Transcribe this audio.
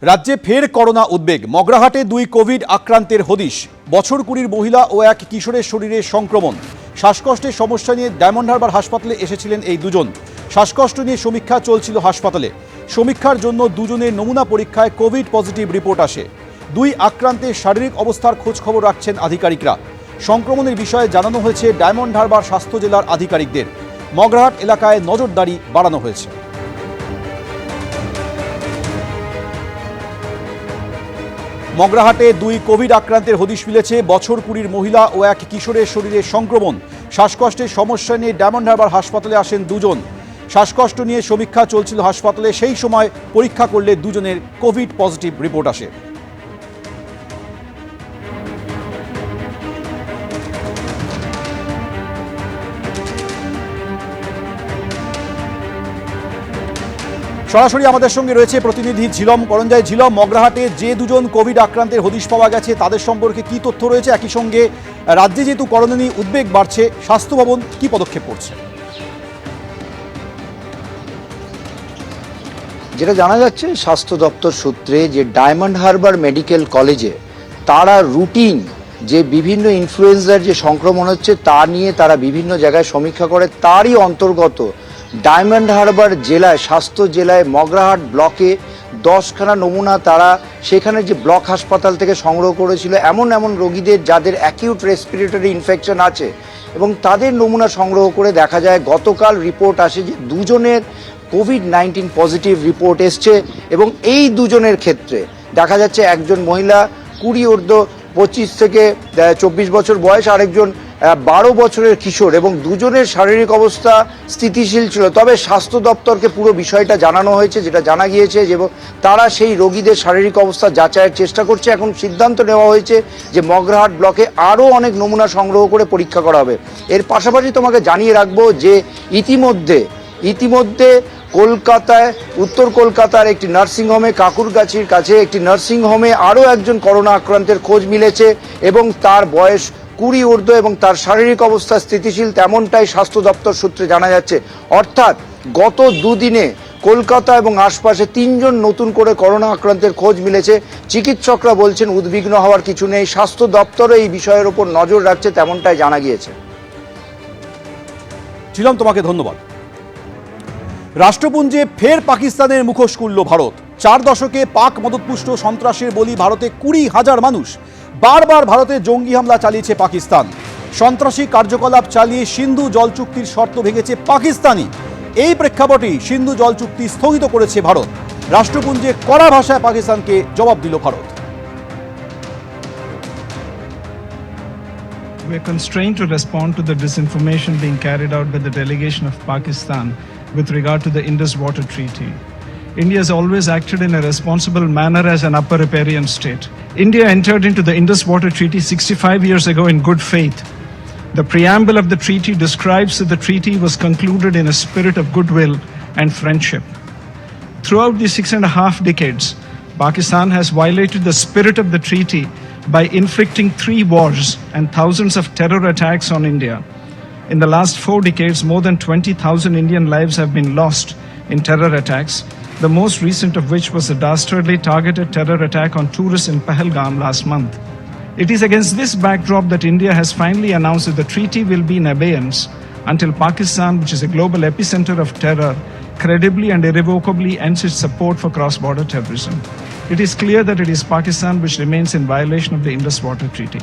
রাজ্যে ফের করোনা উদ্বেগ। মগরাহাটে দুই কোভিড আক্রান্তের হদিশ। বছর 20 মহিলা ও এক কিশোরের শরীরে সংক্রমণ। শ্বাসকষ্টের সমস্যা নিয়ে ডায়মন্ড হারবার হাসপাতালে এসেছিলেন এই দুজন। শ্বাসকষ্ট নিয়ে সমীক্ষা চলছিল হাসপাতালে। সমীক্ষার জন্য দুজনের নমুনা পরীক্ষায় কোভিড পজিটিভ রিপোর্ট আসে। দুই আক্রান্তের শারীরিক অবস্থার খোঁজখবর রাখছেন আধিকারিকরা। সংক্রমণের বিষয়ে জানানো হয়েছে ডায়মন্ড হারবার স্বাস্থ্য জেলার আধিকারিকদের। মগরাহাট এলাকায় নজরদারি বাড়ানো হয়েছে। মগরাহাটে দুই কোভিড আক্রান্তের হদিশ মিলেছে। বছর 20 মহিলা ও এক কিশোরের শরীরে সংক্রমণ। শ্বাসকষ্টের সমস্যা নিয়ে ডায়মন্ড হারবার হাসপাতালে আসেন দুজন। শ্বাসকষ্ট নিয়ে সমীক্ষা চলছিল হাসপাতালে, সেই সময় পরীক্ষা করলে দুজনের কোভিড পজিটিভ রিপোর্ট আসে। সরাসরি আমাদের সঙ্গে রয়েছে প্রতিনিধি ঝিলম করঞ্জয়। ঝিলম, মগরাহাটে যে দুজন কোভিড আক্রান্তের হদিশ পাওয়া গেছে তাদের সম্পর্কে কি তথ্য রয়েছে? একই সঙ্গে রাজ্যে যেহেতু করোনা নিয়ে উদ্বেগ বাড়ছে, স্বাস্থ্য ভবন কি পদক্ষেপ করছে? যেটা জানা যাচ্ছে স্বাস্থ্য দপ্তর সূত্রে, যে ডায়মন্ড হারবার মেডিকেল কলেজে তারা রুটিন যে বিভিন্ন ইনফ্লুয়েঞ্জার যে সংক্রমণ হচ্ছে তা নিয়ে তারা বিভিন্ন জায়গায় সমীক্ষা করে। তারই অন্তর্গত ডায়মন্ড হারবার জেলায়, স্বাস্থ্য জেলায় মগরাহাট ব্লকে 10খানা নমুনা তারা সেখানে যে ব্লক হাসপাতাল থেকে সংগ্রহ করেছিল এমন রোগীদের যাদের অ্যাকিউট রেসপিরেটরি ইনফেকশন আছে, এবং তাদের নমুনা সংগ্রহ করে দেখা যায় গতকাল রিপোর্ট আসে যে দুজনের কোভিড-19 পজিটিভ রিপোর্ট এসছে। এবং এই দুজনের ক্ষেত্রে দেখা যাচ্ছে একজন মহিলা 20 ঊর্ধ্ব 25 থেকে 24 বছর বয়স, আরেকজন 12 বছরের কিশোর, এবং দুজনের শারীরিক অবস্থা স্থিতিশীল ছিল। তবে স্বাস্থ্য দপ্তরকে পুরো বিষয়টা জানানো হয়েছে, যেটা জানা গিয়েছে যে তারা সেই রোগীদের শারীরিক অবস্থা যাচাইয়ের চেষ্টা করছে। এখন সিদ্ধান্ত নেওয়া হয়েছে যে মগরাহাট ব্লকে আরও অনেক নমুনা সংগ্রহ করে পরীক্ষা করা হবে। এর পাশাপাশি তোমাকে জানিয়ে রাখবো যে ইতিমধ্যে কলকাতায়, উত্তর কলকাতার একটি নার্সিংহোমে, কাকুরগাছির কাছে একটি নার্সিংহোমে আরও একজন করোনা আক্রান্তের খোঁজ মিলেছে, এবং তার বয়স 20 ঊর্ধ্ব এবং তার শারীরিক অবস্থা স্থিতিশীল, তেমনটাই স্বাস্থ্য দপ্তর সূত্রে জানা যাচ্ছে। অর্থাৎ গত দুদিনে কলকাতা এবং আশপাশে 3 জন নতুন করে করোনা আক্রান্তের খোঁজ মিলেছে। চিকিৎসকরা বলছেন উদ্বিগ্ন হওয়ার কিছু নেই, স্বাস্থ্য দপ্তরও এই বিষয়ের উপর নজর রাখছে, তেমনটাই জানা গিয়েছে। ছিলাম, তোমাকে ধন্যবাদ। রাষ্ট্রপুঞ্জে ফের পাকিস্তানের মুখোশ খুলল ভারত। 4 দশকে পাক মদতপুষ্ট সন্ত্রাসের বলি ভারতে 20,000 মানুষ। বারবার ভারতে জঙ্গি হামলা চালিয়েছে পাকিস্তান। সন্ত্রাসী কার্যকলাপ চালিয়ে সিন্ধু জল চুক্তির শর্ত ভেঙেছে পাকিস্তানি। এই প্রেক্ষাপটেই সিন্ধু জল চুক্তি স্থগিত করেছে ভারত। রাষ্ট্রপুঞ্জে কড়া ভাষায় পাকিস্তানকে জবাব দিল Bharat. We are constrained to respond to the disinformation being carried out by the delegation of Pakistan with regard to the Indus Water Treaty. India has always acted in a responsible manner as an upper riparian state. India entered into the Indus Water Treaty 65 years ago in good faith. The preamble of the treaty describes that the treaty was concluded in a spirit of goodwill and friendship. Throughout the 6.5 decades, Pakistan has violated the spirit of the treaty by inflicting 3 wars and thousands of terror attacks on India. In the last 4 decades, more than 20,000 Indian lives have been lost in terror attacks, the most recent of which was a dastardly targeted terror attack on tourists in Pahalgam last month. It is against this backdrop that India has finally announced that the treaty will be in abeyance until Pakistan, which is a global epicenter of terror, credibly and irrevocably ends its support for cross-border terrorism. It is clear that it is Pakistan which remains in violation of the Indus Water Treaty.